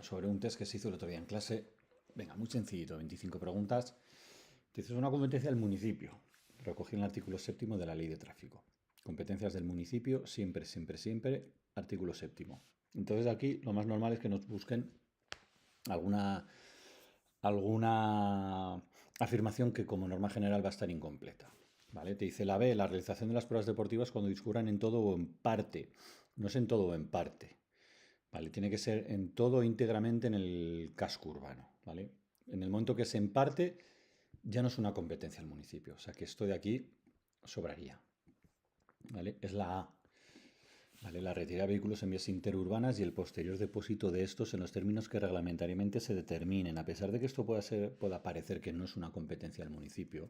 sobre un test que se hizo el otro día en clase. Venga, muy sencillito, 25 preguntas. Dices una competencia del municipio. Recogí en el artículo séptimo de la ley de tráfico. Competencias del municipio, siempre, siempre, siempre, artículo séptimo. Entonces aquí lo más normal es que nos busquen alguna, alguna afirmación que como norma general va a estar incompleta. ¿Vale? Te dice la B, la realización de las pruebas deportivas cuando discurran en todo o en parte. No es en todo o en parte. ¿Vale? Tiene que ser en todo íntegramente en el casco urbano, ¿vale? En el momento que se emparte, ya no es una competencia del municipio. O sea que esto de aquí sobraría, ¿vale? Es la A. ¿Vale? La retirada de vehículos en vías interurbanas y el posterior depósito de estos en los términos que reglamentariamente se determinen. A pesar de que esto pueda parecer que no es una competencia del municipio,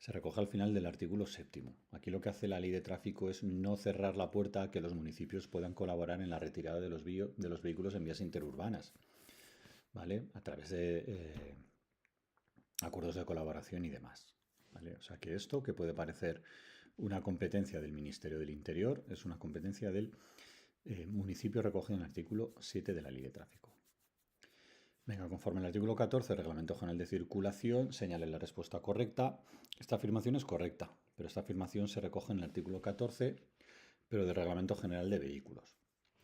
se recoge al final del artículo séptimo. Aquí lo que hace la ley de tráfico es no cerrar la puerta a que los municipios puedan colaborar en la retirada de los vehículos en vías interurbanas, ¿vale? A través de acuerdos de colaboración y demás, ¿vale? O sea que esto, que puede parecer una competencia del Ministerio del Interior, es una competencia del municipio recogido en el artículo 7 de la ley de tráfico. Venga, conforme al artículo 14 del Reglamento General de Circulación, señale la respuesta correcta. Esta afirmación es correcta, pero esta afirmación se recoge en el artículo 14, pero del Reglamento General de Vehículos.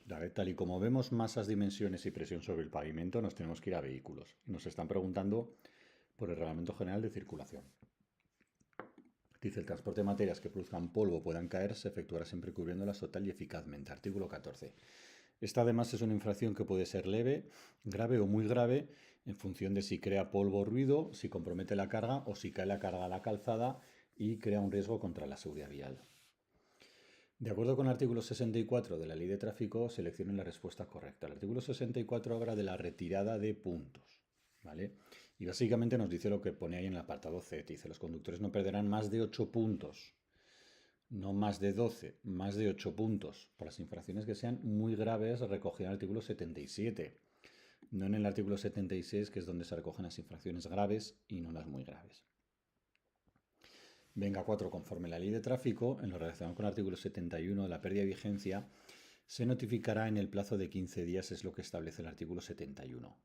¿Vale? Tal y como vemos masas, dimensiones y presión sobre el pavimento, nos tenemos que ir a vehículos. Nos están preguntando por el Reglamento General de Circulación. Dice, el transporte de materias que produzcan polvo o puedan caer se efectuará siempre cubriéndolas total y eficazmente. Artículo 14. Esta además es una infracción que puede ser leve, grave o muy grave en función de si crea polvo o ruido, si compromete la carga o si cae la carga a la calzada y crea un riesgo contra la seguridad vial. De acuerdo con el artículo 64 de la Ley de Tráfico, seleccionen la respuesta correcta. El artículo 64 habla de la retirada de puntos, ¿vale? Y básicamente nos dice lo que pone ahí en el apartado C. Te dice, los conductores no perderán más de 8 puntos, no más de 12, más de 8 puntos, por las infracciones que sean muy graves recogidas en el artículo 77. No en el artículo 76, que es donde se recogen las infracciones graves y no las muy graves. Venga 4. Conforme la ley de tráfico, en lo relacionado con el artículo 71 de la pérdida de vigencia, se notificará en el plazo de 15 días, es lo que establece el artículo 71.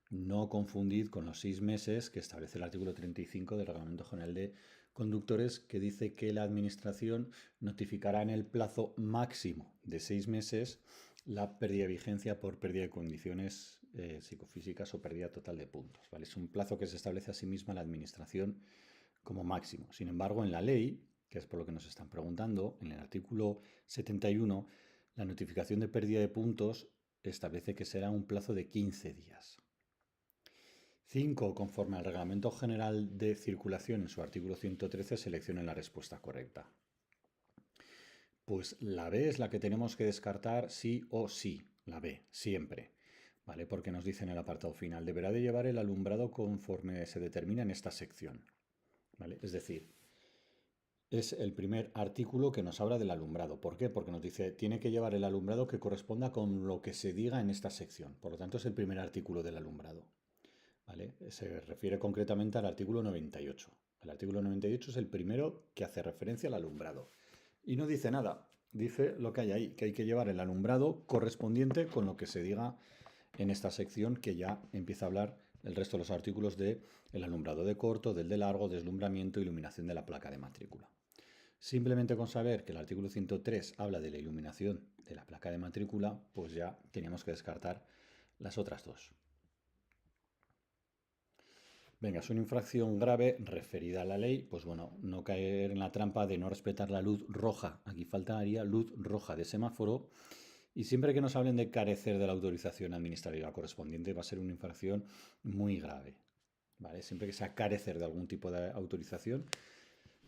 No confundid con los 6 meses que establece el artículo 35 del Reglamento General de Conductores, que dice que la Administración notificará en el plazo máximo de 6 meses la pérdida de vigencia por pérdida de condiciones psicofísicas o pérdida total de puntos. ¿Vale? Es un plazo que se establece a sí misma la Administración como máximo. Sin embargo, en la ley, que es por lo que nos están preguntando, en el artículo 71, la notificación de pérdida de puntos establece que será un plazo de 15 días. 5. Conforme al Reglamento General de Circulación, en su artículo 113, seleccionen la respuesta correcta. Pues la B es la que tenemos que descartar sí o sí, la B, siempre. ¿Vale? Porque nos dice en el apartado final, deberá de llevar el alumbrado conforme se determina en esta sección. ¿Vale? Es decir, es el primer artículo que nos habla del alumbrado. ¿Por qué? Porque nos dice, tiene que llevar el alumbrado que corresponda con lo que se diga en esta sección. Por lo tanto, es el primer artículo del alumbrado. ¿Vale? Se refiere concretamente al artículo 98. El artículo 98 es el primero que hace referencia al alumbrado. Y no dice nada, dice lo que hay ahí, que hay que llevar el alumbrado correspondiente con lo que se diga en esta sección, que ya empieza a hablar el resto de los artículos de el alumbrado de corto, del de largo, deslumbramiento, iluminación de la placa de matrícula. Simplemente con saber que el artículo 103 habla de la iluminación de la placa de matrícula, pues ya teníamos que descartar las otras dos. Venga, es una infracción grave referida a la ley, pues bueno, no caer en la trampa de no respetar la luz roja. Aquí faltaría luz roja de semáforo. Y siempre que nos hablen de carecer de la autorización administrativa correspondiente, va a ser una infracción muy grave. ¿Vale? Siempre que sea carecer de algún tipo de autorización,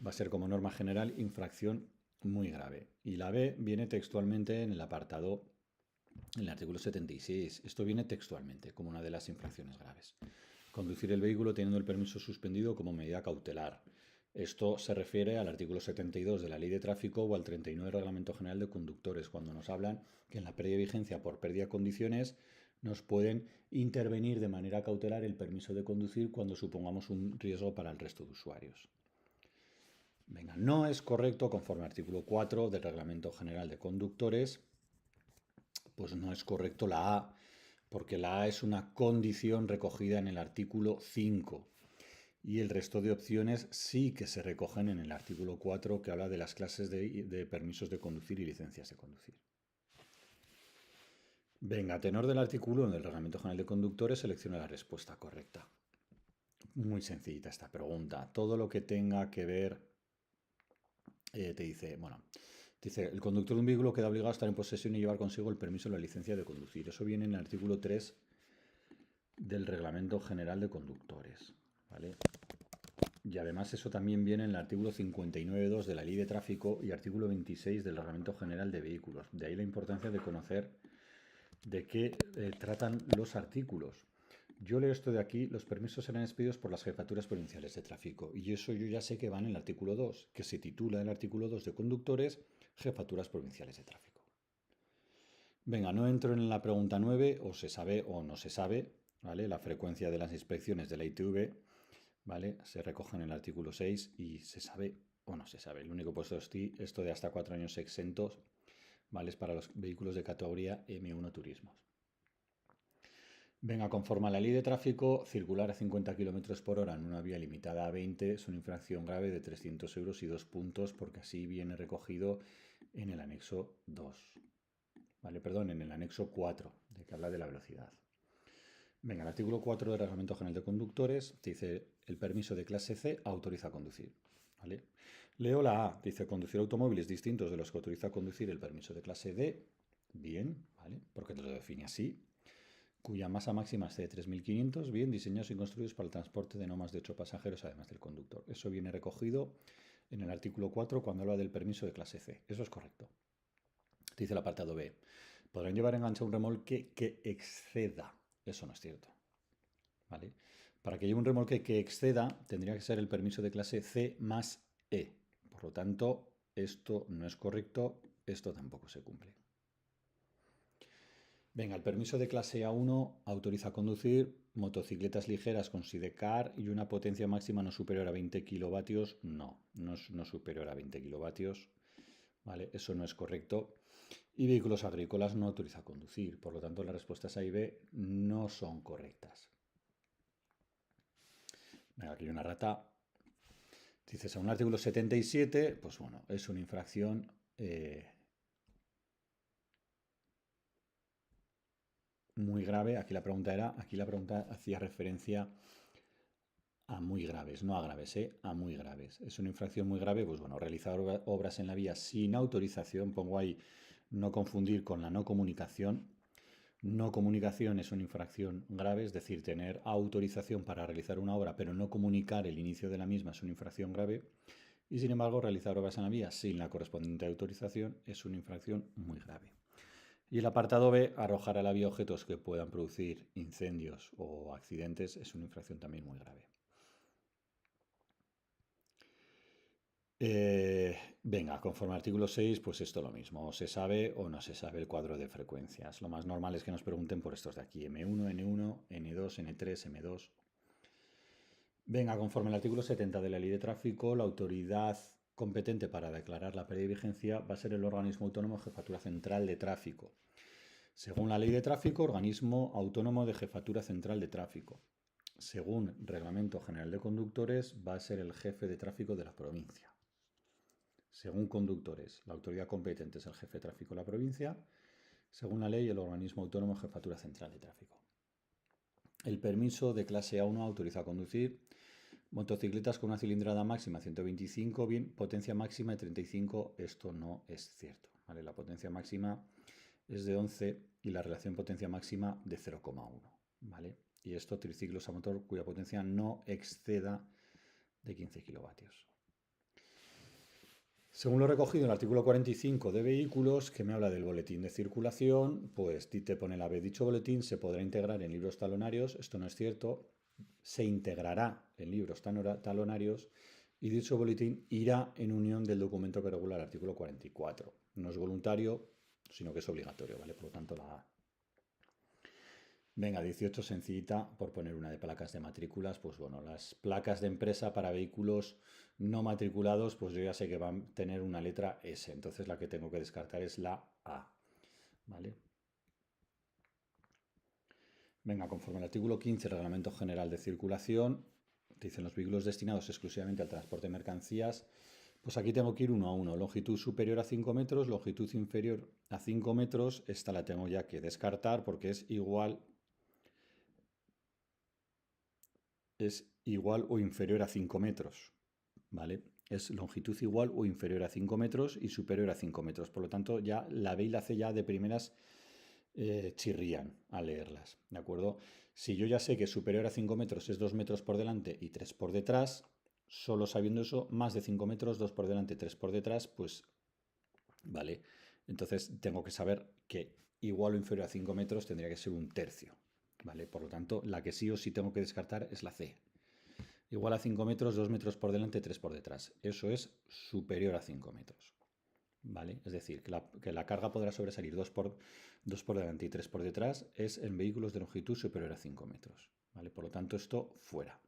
va a ser como norma general infracción muy grave. Y la B viene textualmente en el apartado, en el artículo 76. Esto viene textualmente como una de las infracciones graves. Conducir el vehículo teniendo el permiso suspendido como medida cautelar. Esto se refiere al artículo 72 de la Ley de Tráfico o al 39 del Reglamento General de Conductores, cuando nos hablan que en la pérdida de vigencia por pérdida de condiciones nos pueden intervenir de manera cautelar el permiso de conducir cuando supongamos un riesgo para el resto de usuarios. Venga, no es correcto, conforme al artículo 4 del Reglamento General de Conductores, pues no es correcto la A, porque la A es una condición recogida en el artículo 5 y el resto de opciones sí que se recogen en el artículo 4 que habla de las clases de permisos de conducir y licencias de conducir. Venga, a tenor del artículo 1 del Reglamento General de Conductores, selecciona la respuesta correcta. Muy sencillita esta pregunta. Todo lo que tenga que ver, te dice, el conductor de un vehículo queda obligado a estar en posesión y llevar consigo el permiso o la licencia de conducir. Eso viene en el artículo 3 del Reglamento General de Conductores, ¿vale? Y además eso también viene en el artículo 59.2 de la Ley de Tráfico y artículo 26 del Reglamento General de Vehículos. De ahí la importancia de conocer de qué tratan los artículos. Yo leo esto de aquí, los permisos serán expedidos por las jefaturas provinciales de tráfico. Y eso yo ya sé que va en el artículo 2, que se titula el artículo 2 de conductores, jefaturas provinciales de tráfico. Venga, no entro en la pregunta 9, o se sabe o no se sabe, ¿vale? La frecuencia de las inspecciones de la ITV, ¿vale? Se recoge en el artículo 6 y se sabe o no se sabe. El único puesto es esto de hasta 4 años exentos, ¿vale? Es para los vehículos de categoría M1 turismos. Venga, conforme a la ley de tráfico, circular a 50 km por hora en una vía limitada a 20 es una infracción grave de 300 euros y 2 puntos, porque así viene recogido en el anexo 2. Vale, perdón, en el anexo 4, de que habla de la velocidad. Venga, el artículo 4 del Reglamento General de Conductores dice: el permiso de clase C autoriza a conducir. ¿Vale? Leo la A, dice: conducir automóviles distintos de los que autoriza a conducir el permiso de clase D. Bien, ¿vale? Porque te lo define así. Cuya masa máxima es de 3.500, bien, diseñados y construidos para el transporte de no más de 8 pasajeros, además del conductor. Eso viene recogido en el artículo 4 cuando habla del permiso de clase C. Eso es correcto. Dice el apartado B: podrán llevar enganchado un remolque que exceda. Eso no es cierto, ¿vale? Para que lleve un remolque que exceda, tendría que ser el permiso de clase C más E. Por lo tanto, esto no es correcto, esto tampoco se cumple. Venga, el permiso de clase A1 autoriza a conducir motocicletas ligeras con sidecar y una potencia máxima no superior a 20 kilovatios. No superior a 20 kilovatios, ¿vale? Eso no es correcto. Y vehículos agrícolas no autoriza a conducir. Por lo tanto, las respuestas A y B no son correctas. Venga, aquí hay una rata. Dice, según el artículo 77, pues bueno, es una infracción muy grave. Aquí la pregunta hacía referencia a muy graves, no a graves, a muy graves. Es una infracción muy grave, pues bueno, realizar obras en la vía sin autorización, pongo ahí no confundir con la no comunicación. No comunicación es una infracción grave, es decir, tener autorización para realizar una obra pero no comunicar el inicio de la misma es una infracción grave. Y sin embargo, realizar obras en la vía sin la correspondiente autorización es una infracción muy grave. Y el apartado B, arrojar a la vía objetos que puedan producir incendios o accidentes, es una infracción también muy grave. Venga, conforme al artículo 6, pues esto lo mismo. O se sabe o no se sabe el cuadro de frecuencias. Lo más normal es que nos pregunten por estos de aquí. M1, N1, N2, N3, M2. Venga, conforme al artículo 70 de la Ley de Tráfico, la autoridad competente para declarar la pérdida de vigencia va a ser el organismo autónomo de Jefatura Central de Tráfico. Según la Ley de Tráfico, organismo autónomo de Jefatura Central de Tráfico. Según Reglamento General de Conductores, va a ser el jefe de tráfico de la provincia. Según conductores, la autoridad competente es el jefe de tráfico de la provincia. Según la ley, el organismo autónomo de Jefatura Central de Tráfico. El permiso de clase A1 autoriza a conducir motocicletas con una cilindrada máxima 125, bien, potencia máxima de 35, esto no es cierto, ¿vale? La potencia máxima es de 11 y la relación potencia máxima de 0,1, ¿vale? Y esto triciclos a motor cuya potencia no exceda de 15 kilovatios. Según lo recogido en el artículo 45 de vehículos, que me habla del boletín de circulación, pues te pone la B, dicho boletín se podrá integrar en libros talonarios, esto no es cierto, se integrará en libros talonarios y dicho boletín irá en unión del documento que regula el artículo 44. No es voluntario, sino que es obligatorio, ¿vale? Por lo tanto, la A. Venga, 18, sencillita, por poner una de placas de matrículas, pues bueno, las placas de empresa para vehículos no matriculados, pues yo ya sé que van a tener una letra S, entonces la que tengo que descartar es la A, ¿vale? Venga, conforme al artículo 15 del Reglamento General de Circulación, dicen los vehículos destinados exclusivamente al transporte de mercancías, pues aquí tengo que ir uno a uno. Longitud superior a 5 metros, longitud inferior a 5 metros, esta la tengo ya que descartar porque es igual o inferior a 5 metros, ¿vale? Es longitud igual o inferior a 5 metros y superior a 5 metros. Por lo tanto, ya la B y la C ya de primeras chirrían al leerlas, ¿de acuerdo? Si yo ya sé que superior a 5 metros es 2 metros por delante y 3 por detrás, solo sabiendo eso, más de 5 metros, 2 por delante, 3 por detrás, pues vale. Entonces tengo que saber que igual o inferior a 5 metros tendría que ser un tercio, ¿vale? Por lo tanto, la que sí o sí tengo que descartar es la C. Igual a 5 metros, 2 metros por delante, 3 por detrás. Eso es superior a 5 metros. ¿Vale? Es decir, que la carga podrá sobresalir 2 por delante y 3 por detrás es en vehículos de longitud superior a 5 metros. ¿Vale? Por lo tanto, esto fuera.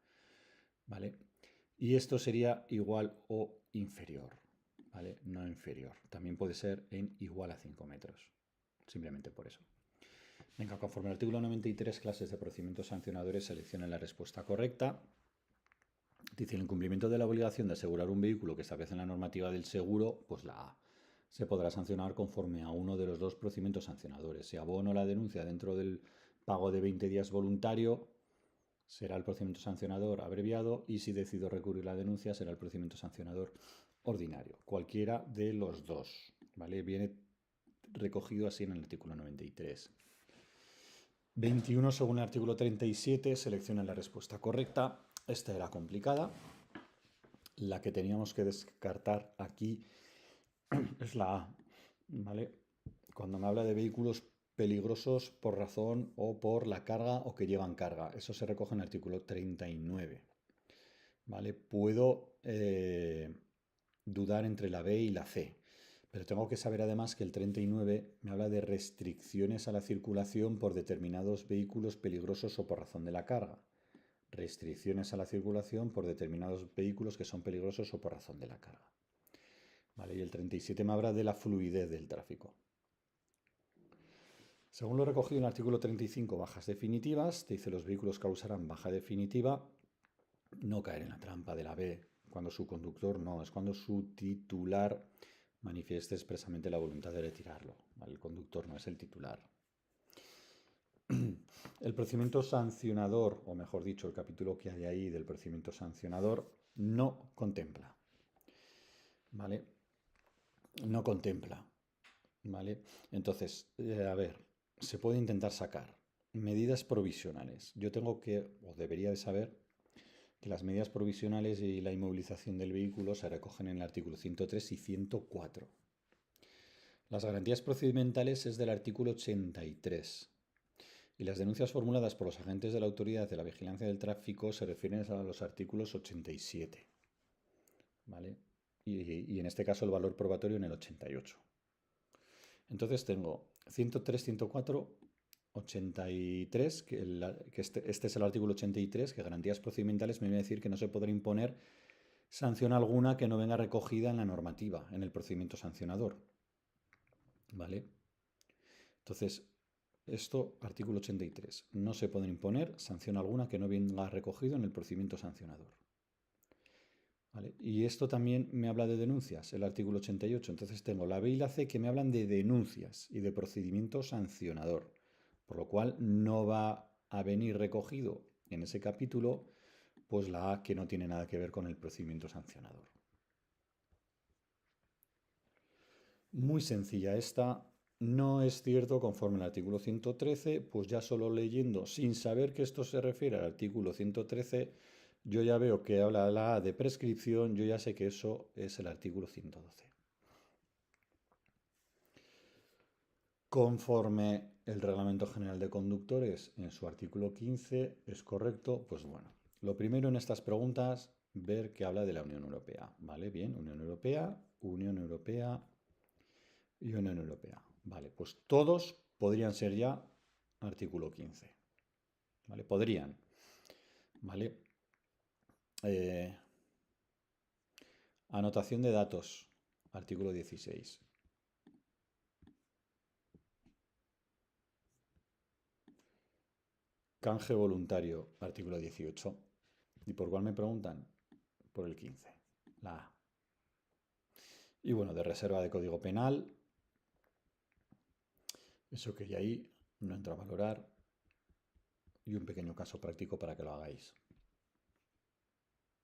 ¿Vale? Y esto sería igual o inferior. ¿Vale? No inferior. También puede ser en igual a 5 metros. Simplemente por eso. Venga, conforme al artículo 93, clases de procedimientos sancionadores, seleccionen la respuesta correcta. Dice, el incumplimiento de la obligación de asegurar un vehículo que establece en la normativa del seguro, pues la A. Se podrá sancionar conforme a uno de los dos procedimientos sancionadores. Si abono la denuncia dentro del pago de 20 días voluntario, será el procedimiento sancionador abreviado, y si decido recurrir la denuncia, será el procedimiento sancionador ordinario. Cualquiera de los dos, ¿vale? Viene recogido así en el artículo 93. 21, según el artículo 37, selecciona la respuesta correcta. Esta era complicada. La que teníamos que descartar aquí es la A, ¿vale? Cuando me habla de vehículos peligrosos por razón o por la carga o que llevan carga. Eso se recoge en el artículo 39, ¿vale? Puedo dudar entre la B y la C, pero tengo que saber además que el 39 me habla de restricciones a la circulación por determinados vehículos peligrosos o por razón de la carga. Restricciones a la circulación por determinados vehículos que son peligrosos o por razón de la carga. ¿Vale? Y el 37 me habla de la fluidez del tráfico. Según lo recogido en el artículo 35, bajas definitivas, te dice los vehículos causarán baja definitiva, no caer en la trampa de la B, cuando su conductor no, es cuando su titular manifieste expresamente la voluntad de retirarlo. ¿Vale? El conductor no es el titular. El procedimiento sancionador, o mejor dicho, el capítulo que hay ahí del procedimiento sancionador, no contempla. ¿Vale? No contempla. ¿Vale? Entonces, a ver, se puede intentar sacar medidas provisionales. Yo tengo que, o debería de saber, que las medidas provisionales y la inmovilización del vehículo se recogen en el artículo 103 y 104. Las garantías procedimentales es del artículo 83. Y las denuncias formuladas por los agentes de la Autoridad de la Vigilancia del Tráfico se refieren a los artículos 87. ¿Vale? Y en este caso el valor probatorio en el 88. Entonces tengo 103, 104, 83, que este es el artículo 83, que garantías procedimentales me viene a decir que no se podrá imponer sanción alguna que no venga recogida en la normativa, en el procedimiento sancionador. ¿Vale? Entonces, esto, artículo 83, no se puede imponer sanción alguna que no venga recogido en el procedimiento sancionador. ¿Vale? Y esto también me habla de denuncias, el artículo 88. Entonces tengo la B y la C que me hablan de denuncias y de procedimiento sancionador, por lo cual no va a venir recogido en ese capítulo pues la A, que no tiene nada que ver con el procedimiento sancionador. Muy sencilla esta. No es cierto conforme al artículo 113, pues ya solo leyendo, sin saber que esto se refiere al artículo 113, yo ya veo que habla la A de prescripción, yo ya sé que eso es el artículo 112. Conforme el Reglamento General de Conductores en su artículo 15 es correcto, pues bueno, lo primero en estas preguntas, ver que habla de la Unión Europea, ¿vale? Bien, Unión Europea, Unión Europea y Unión Europea. Vale, pues todos podrían ser ya artículo 15. ¿Vale? Podrían. ¿Vale? Anotación de datos, artículo 16. Canje voluntario, artículo 18. ¿Y por cuál me preguntan? Por el 15, la A. Y bueno, de reserva de código penal, eso que hay ahí no entra a valorar. Y un pequeño caso práctico para que lo hagáis.